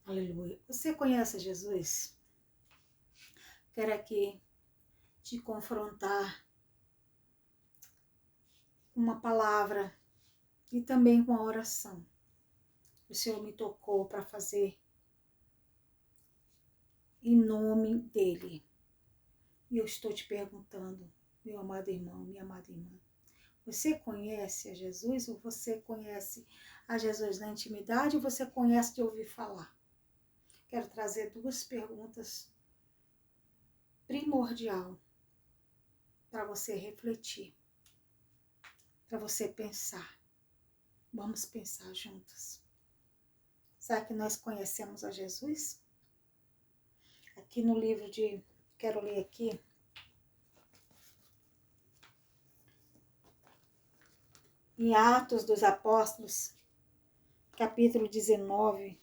Aleluia. Você conhece Jesus? Quero aqui te confrontar com uma palavra e também com a oração. O Senhor me tocou para fazer em nome dele. E eu estou te perguntando, meu amado irmão, minha amada irmã, você conhece a Jesus ou você conhece a Jesus na intimidade ou você conhece de ouvir falar? Quero trazer duas perguntas primordial para você refletir, para você pensar. Vamos pensar juntos. Será que nós conhecemos a Jesus? Aqui no livro de, quero ler aqui, em Atos dos Apóstolos, capítulo 19,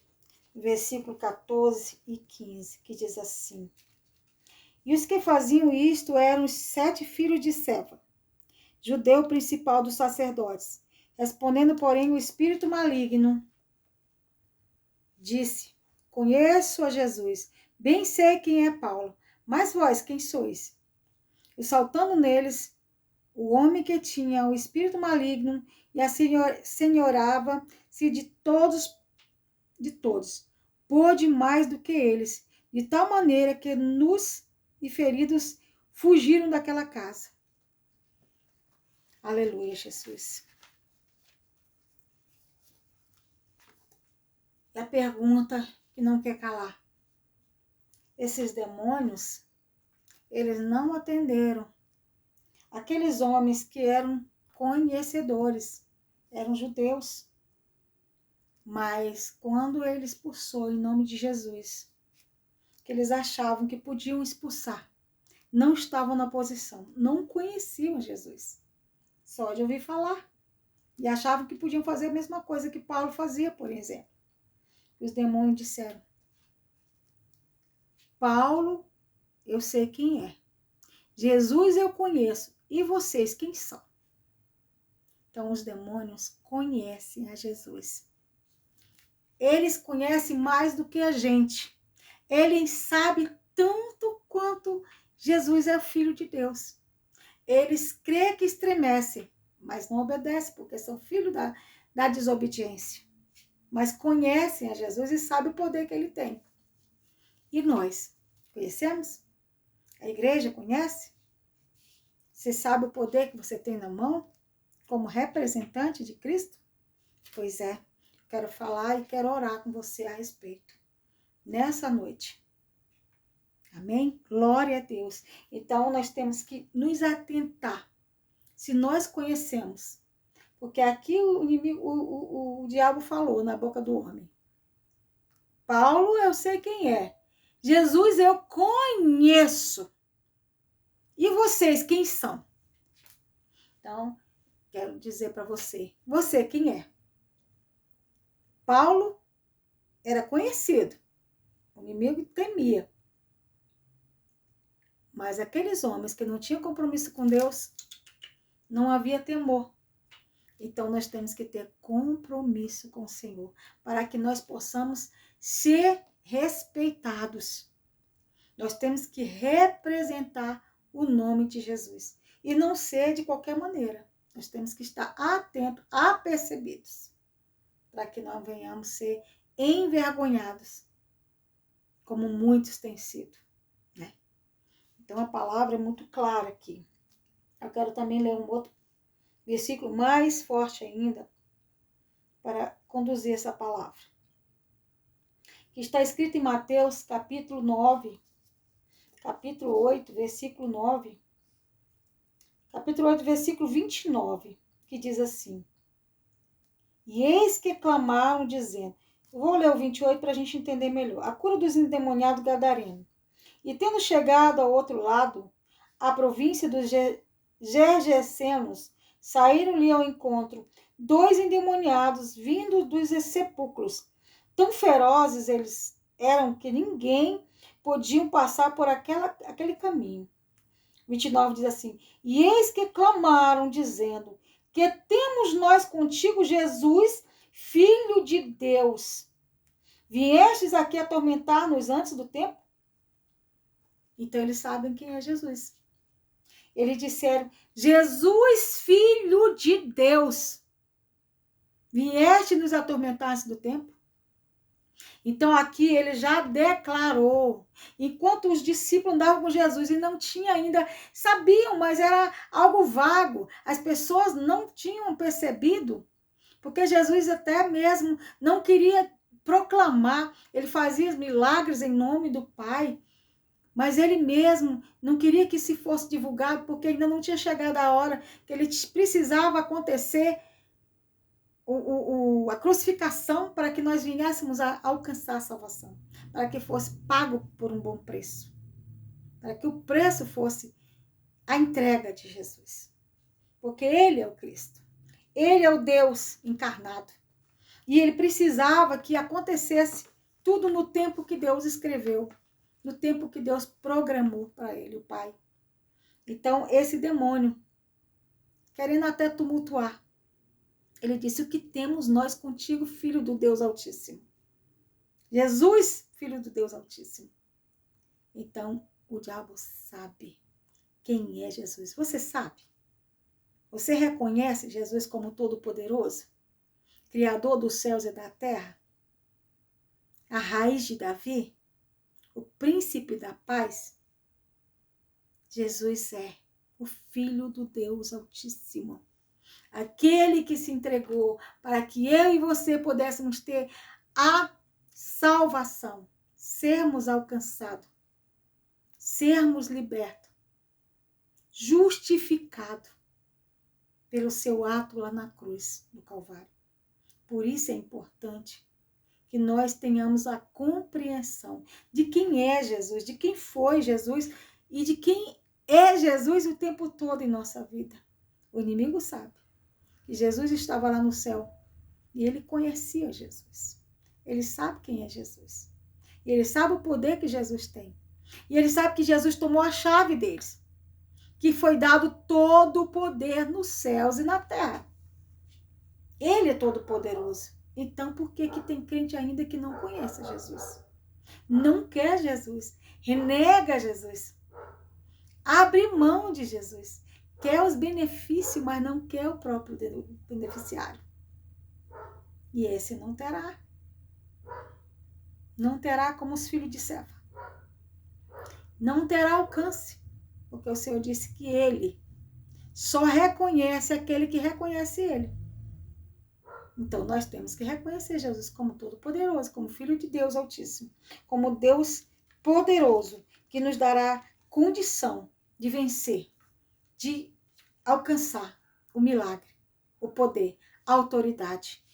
versículo 14 e 15, que diz assim: E os que faziam isto eram os 7 filhos de Seva, judeu principal dos sacerdotes. Respondendo, porém, o espírito maligno disse: Conheço a Jesus, bem sei quem é Paulo, mas vós quem sois? E saltando neles, o homem que tinha o espírito maligno e a senhorava-se de todos, pôde mais do que eles, de tal maneira que nus e feridos fugiram daquela casa. Aleluia, Jesus. E a pergunta que não quer calar. Esses demônios, eles não atenderam aqueles homens que eram conhecedores, eram judeus. Mas quando ele expulsou em nome de Jesus, que eles achavam que podiam expulsar, não estavam na posição, não conheciam Jesus, só de ouvir falar. E achavam que podiam fazer a mesma coisa que Paulo fazia, por exemplo. E os demônios disseram: Paulo, eu sei quem é. Jesus eu conheço. E vocês, quem são? Então, os demônios conhecem a Jesus. Eles conhecem mais do que a gente. Eles sabem tanto quanto Jesus é o Filho de Deus. Eles creem que estremecem, mas não obedecem, porque são filhos da desobediência. Mas conhecem a Jesus e sabem o poder que ele tem. E nós? Conhecemos? A igreja conhece? Você sabe o poder que você tem na mão como representante de Cristo? Pois é, quero falar e quero orar com você a respeito nessa noite. Amém? Glória a Deus. Então, nós temos que nos atentar. Se nós conhecemos, porque aqui o inimigo, o diabo falou na boca do homem. Paulo, eu sei quem é. Jesus, eu conheço. E vocês, quem são? Então, quero dizer para você. Você, quem é? Paulo era conhecido. O inimigo temia. Mas aqueles homens que não tinham compromisso com Deus, não havia temor. Então, nós temos que ter compromisso com o Senhor, para que nós possamos ser respeitados. Nós temos que representar o nome de Jesus. E não ser de qualquer maneira. Nós temos que estar atentos, apercebidos, para que não venhamos ser envergonhados, como muitos têm sido. Né? Então, a palavra é muito clara aqui. Eu quero também ler um outro versículo mais forte ainda, para conduzir essa palavra. Que está escrito em Mateus, capítulo 9, capítulo 8, versículo 9, capítulo 8, versículo 29, que diz assim: E eis que clamaram, dizendo, eu vou ler o 28 para a gente entender melhor, a cura dos endemoniados gadarenos. E tendo chegado ao outro lado, a província dos Gergesenos, saíram-lhe ao encontro 2 endemoniados vindos dos sepulcros. Tão ferozes eles eram que ninguém podiam passar por aquele caminho. 29 diz assim: E eis que clamaram, dizendo, que temos nós contigo, Jesus, Filho de Deus. Viestes aqui atormentar-nos antes do tempo? Então eles sabem quem é Jesus. Eles disseram, Jesus, Filho de Deus, vieste nos atormentar antes do tempo? Então aqui ele já declarou, enquanto os discípulos andavam com Jesus e não tinha ainda, sabiam, mas era algo vago, as pessoas não tinham percebido, porque Jesus até mesmo não queria proclamar, ele fazia milagres em nome do Pai, mas ele mesmo não queria que se fosse divulgado, porque ainda não tinha chegado a hora que ele precisava acontecer a crucificação para que nós viéssemos a alcançar a salvação, para que fosse pago por um bom preço, para que o preço fosse a entrega de Jesus, porque ele é o Cristo, ele é o Deus encarnado, e ele precisava que acontecesse tudo no tempo que Deus escreveu, no tempo que Deus programou para ele, o Pai. Então, esse demônio, querendo até tumultuar, ele disse, o que temos nós contigo, filho do Deus Altíssimo? Jesus, filho do Deus Altíssimo. Então, o diabo sabe quem é Jesus. Você sabe? Você reconhece Jesus como Todo-Poderoso? Criador dos céus e da terra? A raiz de Davi? O príncipe da paz? Jesus é o Filho do Deus Altíssimo. Aquele que se entregou para que eu e você pudéssemos ter a salvação, sermos alcançados, sermos libertos, justificados pelo seu ato lá na cruz, no Calvário. Por isso é importante que nós tenhamos a compreensão de quem é Jesus, de quem foi Jesus e de quem é Jesus o tempo todo em nossa vida. O inimigo sabe que Jesus estava lá no céu e ele conhecia Jesus. Ele sabe quem é Jesus. E ele sabe o poder que Jesus tem. E ele sabe que Jesus tomou a chave deles, que foi dado todo o poder nos céus e na terra. Ele é todo poderoso. Então, por que tem crente ainda que não conhece Jesus? Não quer Jesus, renega Jesus, abre mão de Jesus, quer os benefícios, mas não quer o próprio beneficiário. E esse não terá. Não terá como os filhos de Seva. Não terá alcance, porque o Senhor disse que ele só reconhece aquele que reconhece ele. Então, nós temos que reconhecer Jesus como Todo-Poderoso, como Filho de Deus Altíssimo, como Deus poderoso, que nos dará condição de vencer, de alcançar o milagre, o poder, a autoridade,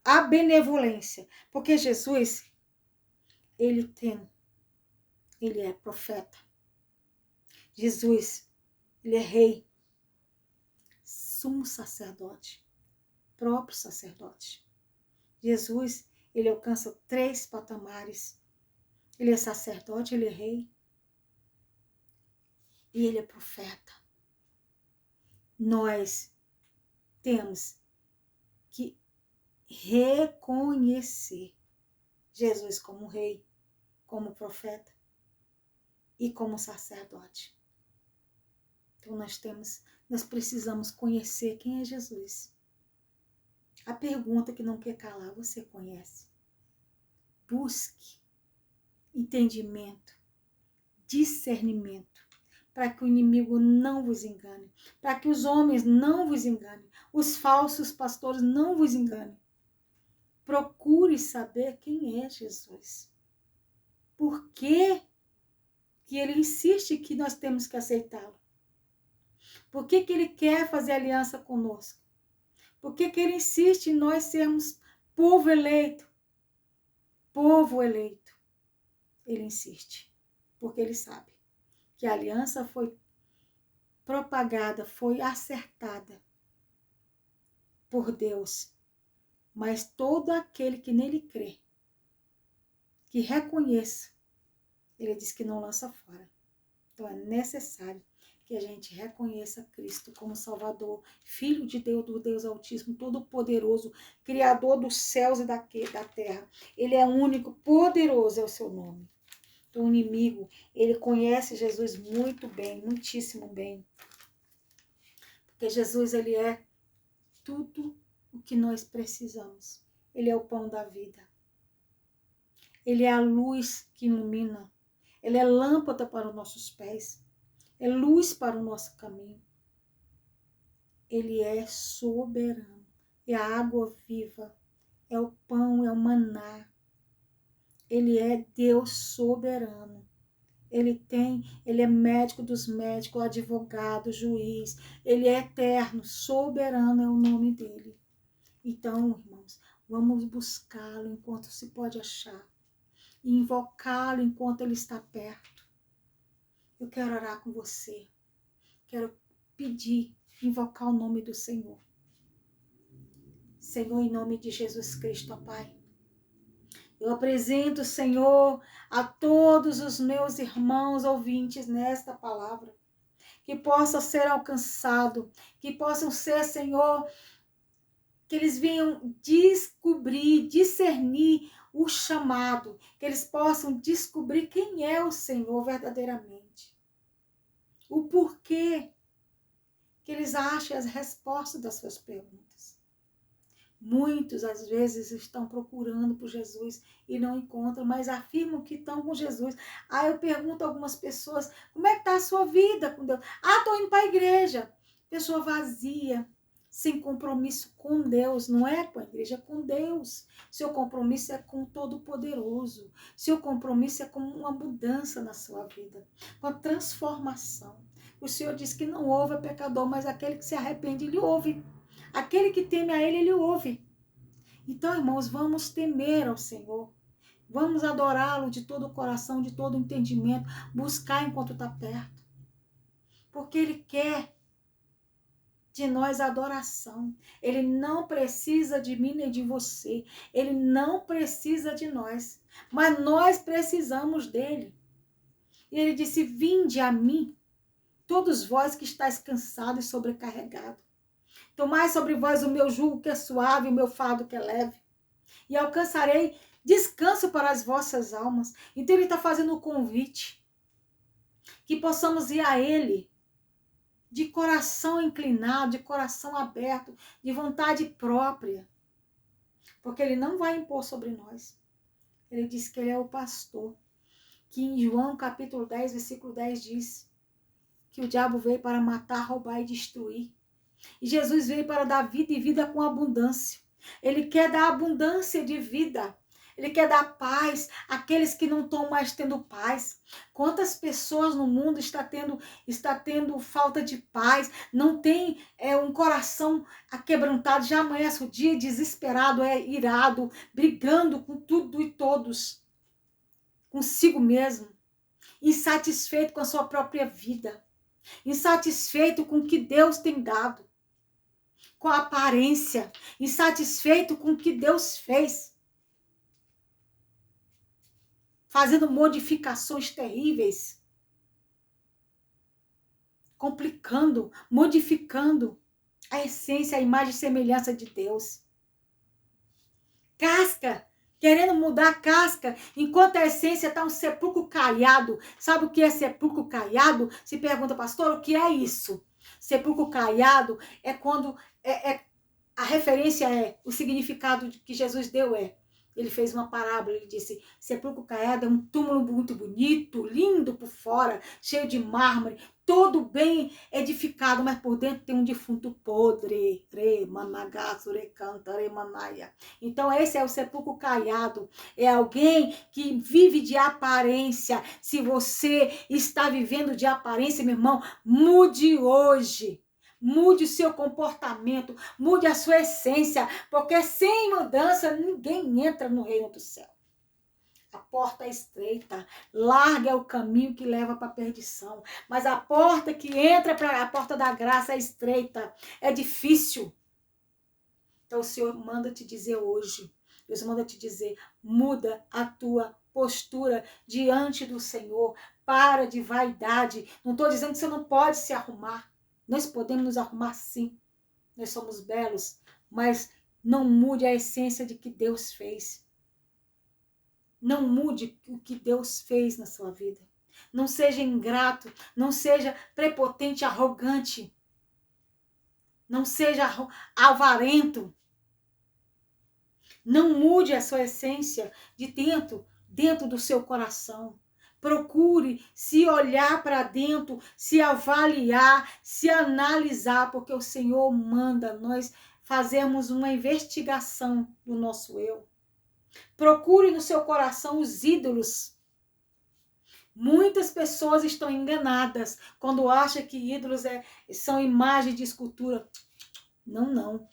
a benevolência. Porque Jesus, ele é profeta. Jesus, ele é rei, sumo sacerdote, próprio sacerdote. Jesus, ele alcança 3 patamares. Ele é sacerdote, ele é rei e ele é profeta. Nós temos que reconhecer Jesus como rei, como profeta e como sacerdote. Então nós precisamos conhecer quem é Jesus. A pergunta que não quer calar, você conhece? Busque entendimento, discernimento, para que o inimigo não vos engane, para que os homens não vos enganem, os falsos pastores não vos enganem. Procure saber quem é Jesus. Por que ele insiste que nós temos que aceitá-lo? Por que ele quer fazer aliança conosco? Por que ele insiste em nós sermos povo eleito? Povo eleito. Ele insiste, porque ele sabe que a aliança foi propagada, foi acertada por Deus. Mas todo aquele que nele crê, que reconheça, ele diz que não lança fora. Então é necessário que a gente reconheça Cristo como Salvador, Filho de Deus, do Deus Altíssimo, Todo-Poderoso, Criador dos céus e da terra. Ele é único, poderoso é o seu nome. Então, o inimigo, ele conhece Jesus muito bem, muitíssimo bem. Porque Jesus, ele é tudo o que nós precisamos. Ele é o pão da vida. Ele é a luz que ilumina. Ele é lâmpada para os nossos pés. É luz para o nosso caminho. Ele é soberano. É a água viva. É o pão, é o maná. Ele é Deus soberano. Ele é médico dos médicos, advogado, juiz. Ele é eterno, soberano é o nome dele. Então, irmãos, vamos buscá-lo enquanto se pode achar. E invocá-lo enquanto ele está perto. Eu quero orar com você. Quero pedir, invocar o nome do Senhor. Senhor, em nome de Jesus Cristo, ó Pai. Eu apresento, Senhor, a todos os meus irmãos ouvintes nesta palavra. Que possa ser alcançado. Que possam ser, Senhor, que eles venham descobrir, discernir o chamado. Que eles possam descobrir quem é o Senhor verdadeiramente. O porquê que eles achem as respostas das suas perguntas. Muitos, às vezes, estão procurando por Jesus e não encontram, mas afirmam que estão com Jesus. Aí eu pergunto a algumas pessoas, como é que está a sua vida com Deus? Ah, estou indo para a igreja. Pessoa vazia, sem compromisso com Deus. Não é com a igreja, é com Deus. Seu compromisso é com o Todo-Poderoso. Seu compromisso é com uma mudança na sua vida, com a transformação. O Senhor diz que não ouve a pecador, mas aquele que se arrepende, ele ouve. Aquele que teme a ele, ele ouve. Então, irmãos, vamos temer ao Senhor. Vamos adorá-lo de todo o coração, de todo o entendimento. Buscar enquanto está perto. Porque ele quer de nós adoração. Ele não precisa de mim nem de você. Ele não precisa de nós. Mas nós precisamos dele. E ele disse, vinde a mim, todos vós que estáis cansados e sobrecarregados. Tomai sobre vós o meu jugo que é suave, o meu fardo que é leve. E alcançarei descanso para as vossas almas. Então ele está fazendo um convite. Que possamos ir a ele. De coração inclinado, de coração aberto. De vontade própria. Porque ele não vai impor sobre nós. Ele diz que ele é o pastor. Que em João capítulo 10, versículo 10 diz. Que o diabo veio para matar, roubar e destruir. E Jesus veio para dar vida e vida com abundância. Ele quer dar abundância de vida. Ele quer dar paz àqueles que não estão mais tendo paz. Quantas pessoas no mundo está tendo falta de paz, não tem um coração aquebrantado, já amanhece o dia desesperado, irado, brigando com tudo e todos, consigo mesmo, insatisfeito com a sua própria vida, insatisfeito com o que Deus tem dado, com a aparência, insatisfeito com o que Deus fez, fazendo modificações terríveis, complicando, modificando a essência, a imagem e semelhança de Deus. Casca, querendo mudar a casca, enquanto a essência está um sepulcro caiado. Sabe o que é sepulcro caiado? Se pergunta, pastor, o que é isso? Sepulcro caiado é quando a referência o significado que Jesus deu ele fez uma parábola, ele disse, sepulcro caiado é um túmulo muito bonito, lindo por fora, cheio de mármore, todo bem edificado, mas por dentro tem um defunto podre. Então esse é o sepulcro caiado, é alguém que vive de aparência. Se você está vivendo de aparência, meu irmão, mude hoje. Mude o seu comportamento, mude a sua essência, porque sem mudança ninguém entra no reino do céu. A porta é estreita, larga é o caminho que leva para a perdição, mas a porta que entra para a porta da graça é estreita, é difícil. Então o Senhor manda te dizer hoje, Deus manda te dizer, muda a tua postura diante do Senhor. Para de vaidade. Não estou dizendo que você não pode se arrumar. Nós podemos nos arrumar sim. Nós somos belos. Mas não mude a essência de que Deus fez. Não mude o que Deus fez na sua vida. Não seja ingrato. Não seja prepotente, arrogante. Não seja avarento. Não mude a sua essência de dentro do seu coração. Procure se olhar para dentro, se avaliar, se analisar, porque o Senhor manda nós fazermos uma investigação do nosso eu. Procure no seu coração os ídolos. Muitas pessoas estão enganadas quando acham que ídolos são imagens de escultura. Não, não.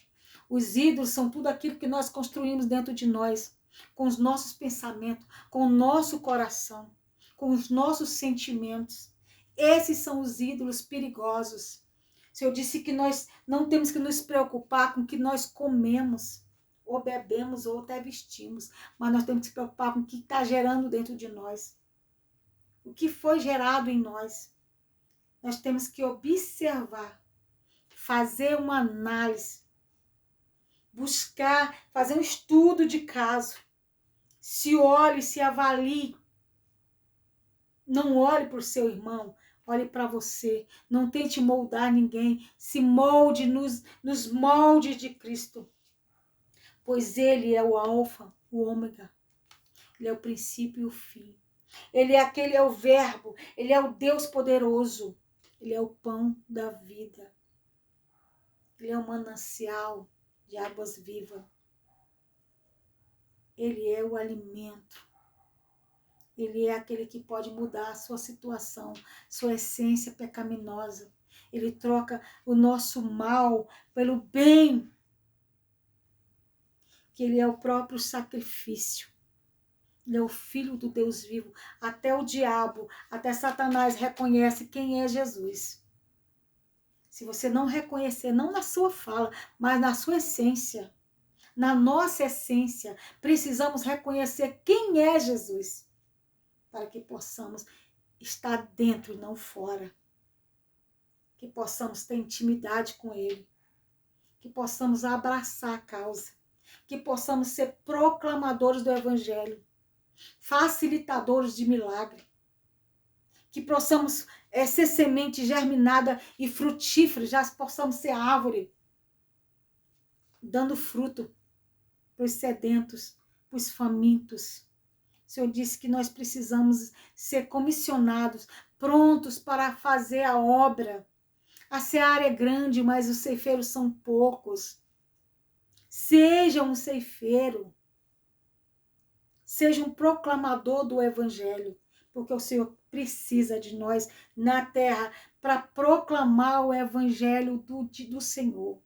Os ídolos são tudo aquilo que nós construímos dentro de nós, com os nossos pensamentos, com o nosso coração, com os nossos sentimentos. Esses são os ídolos perigosos. Se eu disse que nós não temos que nos preocupar com o que nós comemos, ou bebemos, ou até vestimos, mas nós temos que nos preocupar com o que está gerando dentro de nós. O que foi gerado em nós. Nós temos que observar, fazer uma análise, buscar, fazer um estudo de caso. Se olhe, se avalie. Não olhe para o seu irmão, olhe para você. Não tente moldar ninguém. Se molde nos moldes de Cristo. Pois Ele é o alfa, o ômega. Ele é o princípio e o fim. Ele é o verbo. Ele é o Deus poderoso. Ele é o pão da vida. Ele é o manancial de águas vivas. Ele é o alimento. Ele é aquele que pode mudar a sua situação, sua essência pecaminosa. Ele troca o nosso mal pelo bem. Que ele é o próprio sacrifício. Ele é o Filho do Deus vivo. Até o diabo, até Satanás reconhece quem é Jesus. Se você não reconhecer, não na sua fala, mas na sua essência, na nossa essência, precisamos reconhecer quem é Jesus, para que possamos estar dentro e não fora. Que possamos ter intimidade com Ele. Que possamos abraçar a causa. Que possamos ser proclamadores do Evangelho. Facilitadores de milagre. Que possamos ser semente germinada e frutífera. Já possamos ser árvore. Dando fruto para os sedentos, para os famintos. O Senhor disse que nós precisamos ser comissionados, prontos para fazer a obra. A seara é grande, mas os ceifeiros são poucos. Seja um ceifeiro. Seja um proclamador do Evangelho, porque o Senhor precisa de nós na terra para proclamar o Evangelho do Senhor.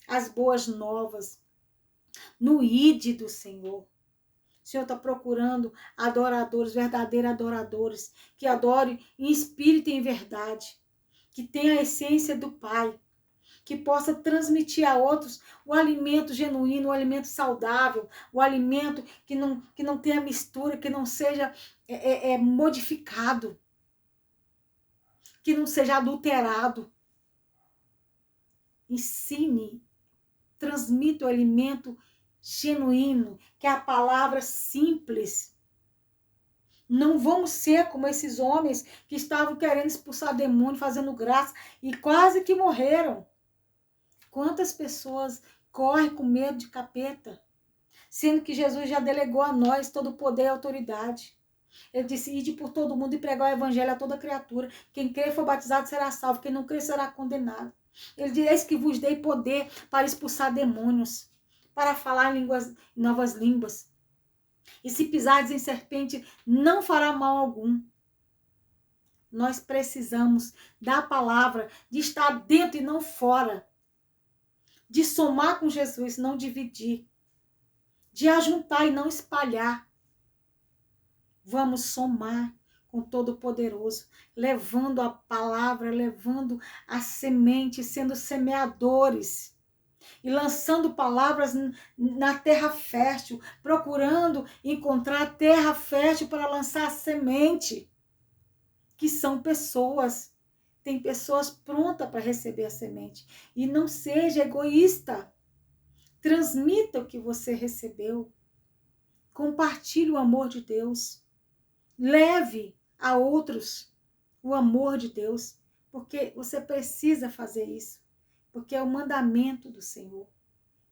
As boas novas, no ide do Senhor. O Senhor está procurando adoradores, verdadeiros adoradores, que adorem em espírito e em verdade, que tenha a essência do Pai, que possa transmitir a outros o alimento genuíno, o alimento saudável, o alimento que não tenha mistura, que não seja modificado, que não seja adulterado. Ensine, transmita o alimento genuíno, que é a palavra simples. Não vamos ser como esses homens que estavam querendo expulsar demônio, fazendo graça e quase que morreram. Quantas pessoas correm com medo de capeta, sendo que Jesus já delegou a nós todo o poder e autoridade. Ele disse, ide por todo mundo e pregar o evangelho a toda criatura. Quem crer e for batizado será salvo, quem não crer será condenado. Ele diz, eis que vos dei poder para expulsar demônios, para falar novas línguas. E se pisardes em serpente, não fará mal algum. Nós precisamos da palavra, de estar dentro e não fora. De somar com Jesus, não dividir. De ajuntar e não espalhar. Vamos somar com o Todo-Poderoso, levando a palavra, levando a semente, sendo semeadores. e lançando palavras na terra fértil, procurando encontrar terra fértil para lançar a semente, que são pessoas. Tem pessoas prontas para receber a semente. E não seja egoísta. Transmita o que você recebeu. Compartilhe o amor de Deus. Leve a outros o amor de Deus. Porque você precisa fazer isso. Porque é o mandamento do Senhor.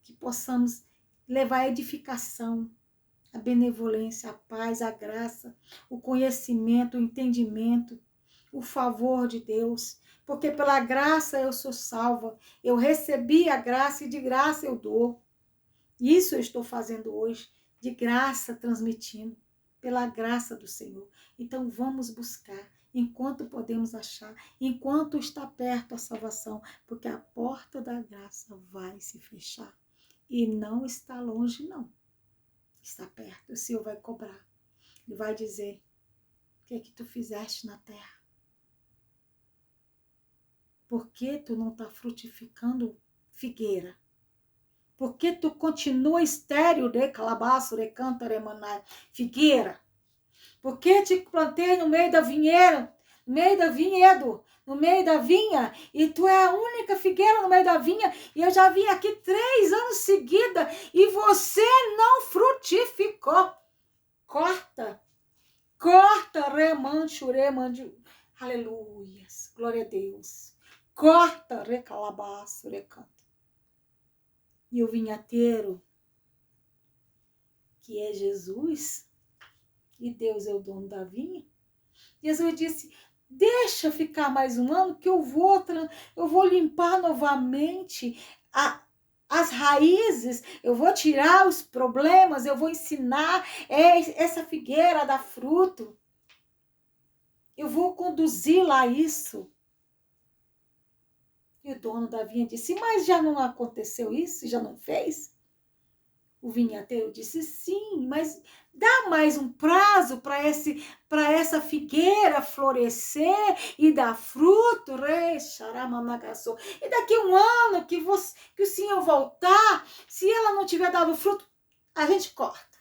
Que possamos levar a edificação, a benevolência, a paz, a graça, o conhecimento, o entendimento, o favor de Deus. Porque pela graça eu sou salva. Eu recebi a graça e de graça eu dou. Isso eu estou fazendo hoje, de graça transmitindo, pela graça do Senhor. Então vamos buscar, enquanto podemos achar, enquanto está perto a salvação, porque a porta da graça vai se fechar. E não está longe, não. Está perto. O Senhor vai cobrar. Ele vai dizer, o que é que tu fizeste na terra? Por que tu não está frutificando figueira? Por que tu continua estéril de calabaço, de cântara, maná, figueira? Por que te plantei no meio da vinheira, no meio da vinhedo, no meio da vinha, e tu é a única figueira no meio da vinha, e eu já vim aqui 3 anos seguida, e você não frutificou. Corta, remancho, aleluias, glória a Deus. Corta, recalabaço, recanto. E o vinhateiro, que é Jesus, e Deus é o dono da vinha, Jesus disse, deixa ficar mais um ano que eu vou limpar novamente as raízes, eu vou tirar os problemas, eu vou ensinar essa figueira a dar fruto. Eu vou conduzi-la a isso. E o dono da vinha disse, mas já não aconteceu isso? Já não fez? O vinhateiro disse, sim, mas dá mais um prazo para essa figueira florescer e dar fruto, e daqui a um ano que o senhor voltar, se ela não tiver dado fruto, a gente corta.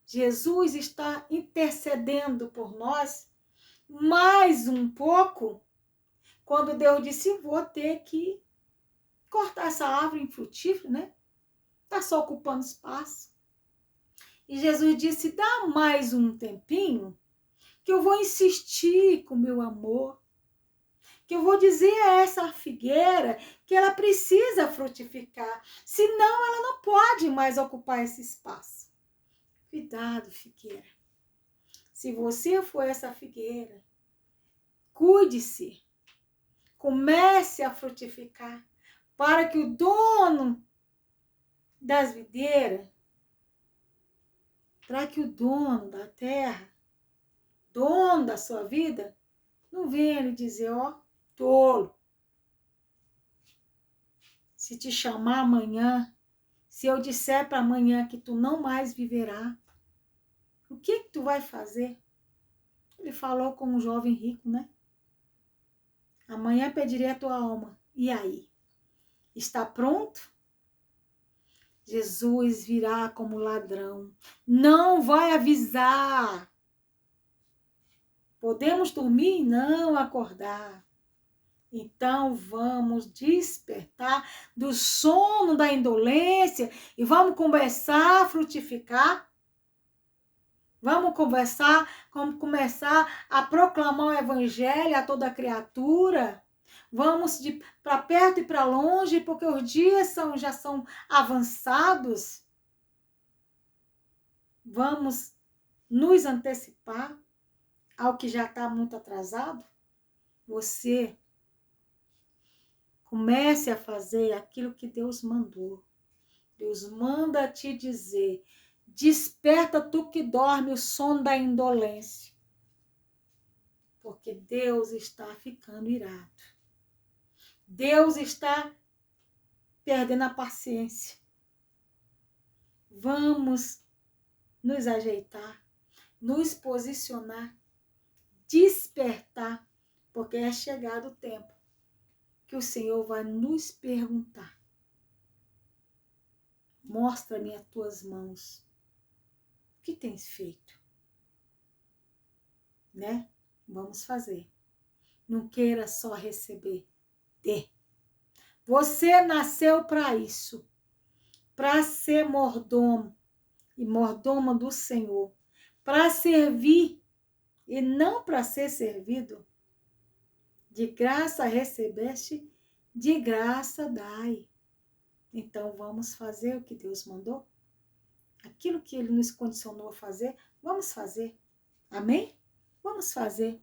Jesus está intercedendo por nós mais um pouco, quando Deus disse, vou ter que cortar essa árvore infrutífera, né? Está só ocupando espaço. E Jesus disse, dá mais um tempinho, que eu vou insistir com o meu amor, que eu vou dizer a essa figueira que ela precisa frutificar, senão ela não pode mais ocupar esse espaço. Cuidado, figueira. Se você for essa figueira, cuide-se, comece a frutificar, para que o dono das videiras, para que o dono da terra, dono da sua vida, não venha lhe dizer, ó, tolo. Se te chamar amanhã, se eu disser para amanhã que tu não mais viverá, o que tu vai fazer? Ele falou com um jovem rico, né? Amanhã pedirei a tua alma. E aí? Está pronto? Jesus virá como ladrão. Não vai avisar. Podemos dormir e não acordar. Então vamos despertar do sono da indolência e vamos começar a frutificar. Vamos começar a proclamar o evangelho a toda criatura. Vamos para perto e para longe, porque os dias já são avançados. Vamos nos antecipar ao que já está muito atrasado. Você comece a fazer aquilo que Deus mandou. Deus manda te dizer, desperta tu que dorme o sono da indolência. Porque Deus está ficando irado. Deus está perdendo a paciência. Vamos nos ajeitar, nos posicionar, despertar, porque é chegado o tempo que o Senhor vai nos perguntar. Mostra-me as tuas mãos. O que tens feito? Né? Vamos fazer. Não queira só receber. Dê. Você nasceu para isso. Para ser mordomo e mordoma do Senhor. Para servir e não para ser servido. De graça recebeste, de graça dai. Então vamos fazer o que Deus mandou? Aquilo que Ele nos condicionou a fazer, vamos fazer. Amém? Vamos fazer.